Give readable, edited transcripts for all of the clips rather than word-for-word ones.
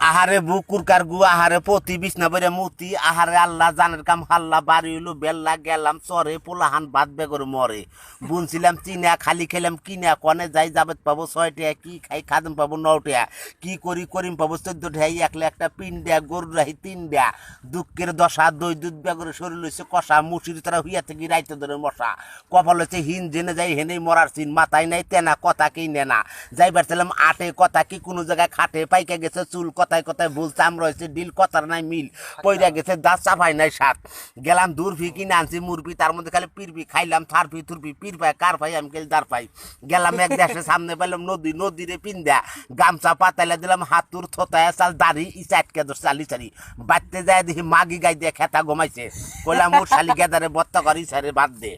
আহারে বুকুর কার গু আহারে পতি বিছনা বইরে মুতি আহারে আল্লাহ জানের কাম হাল্লা বাড়ি হইলো বেল্লা গেলাম চরে পোলাহান বাদ বেগরে মরে বুনছিলাম চিনা খালি খেলাম কিনা কনে যাই যাবেত পাবো 6 টাকা কি খাই খাদম পাবো 9 টাকা কি করি করিম পাবো 14 টাকা একলা একটা পিন দেয়া গরু রাহি 3 দেয়া দুঃখের দশা দই দুধ বেগরে শরীর হইছে কষা মুসির তারা হইয়া থেকে রাইতে ধরে মশা কপাল হচ্ছে হিন জেনে যাই হেনেই মরার চিন মাথায় নাই তেনা কথা কি নেনা যাইবার ছিলাম আটে কথা কি কোনো জায়গায় খাটে পাইকা গেছে চুল কথায় কথায় ভুল চাম রয়েছে ডিল কথার নাই মিল পয়রা গেছে দাঁত চাপাই নাই সাত গেলাম দূর ফি কিনে আনছি মুরবি তার মধ্যে খালি পিরবি খাইলাম থারপি থুরপি পির পাই কার পাই আমি গেলে দাঁড় পাই গেলাম এক দেশে সামনে পাইলাম নদী নদীরে পিন্দা গামছা পাতাইলে দিলাম হাতুর থতায় চাল দাড়ি ইসাইটকে ধর চালি চারি বাড়তে যায় দেখি মাগি গাই দিয়ে খেতা ঘুমাইছে কইলাম ওর শালি গেদারে বত্তা করি সারে বাদ দে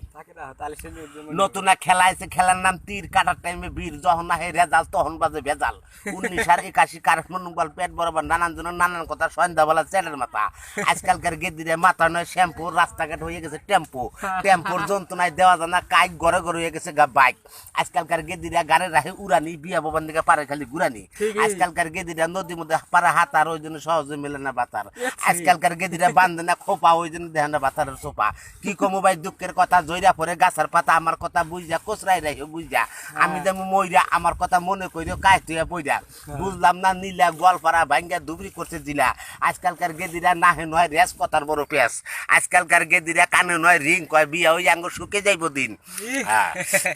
নতুন খেলা আছে খেলার নাম তীর কাটার টাইমে বীর যখন না হে রেজাল্ট তখন বাজে ভেজাল 19 আর 81 কার মনুগল পেট বরাবর নানান জন নানান কথা সন্ধ্যাবেলা চ্যালের মাথা আজকালকার গেদিরে মাথা নয় শ্যাম্পু রাস্তাঘাট হয়ে গেছে টেম্পো টেম্পোর যন্ত্রণায় দেওয়া জানা কাইক ঘরে ঘরে হয়ে গেছে গা বাইক আজকালকার গেদিরা গাড়ি রাখে উড়ানি বিয়া বাবার দিকে পারে খালি ঘুরানি আজকালকার গেদিরা নদীর মধ্যে পারে হাতার ওই জন্য সহজে মেলে না বাতার আজকালকার গেদিরা বান্ধে না খোপা ওই জন্য দেখে না বাতারের সোপা কি কমু ভাই দুঃখের কথা জয়রা পরে গাছের পাতা আমার কথা বুঝা কোচরাই রাখি বুঝা আমি যেমন মইরা আমার কথা মনে করিও কাজ তুই বইরা বুঝলাম না নীলা গোয়ালপাড়া ভাঙ্গা দুবরি করছে জিলা আজকালকার গেদিরা নাহে নয় রেস কথার বড় পেস আজকালকার গেদিরা কানে নয় রিং কয় বিয়া ওই আঙ্গ শুকে যাইব দিন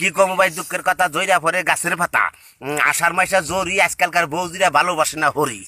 কি কমু ভাই দুঃখের কথা জয়রা পরে গাছের পাতা আষাঢ় মাসে জরি আজকালকার বৌজিরা ভালোবাসে না হরি।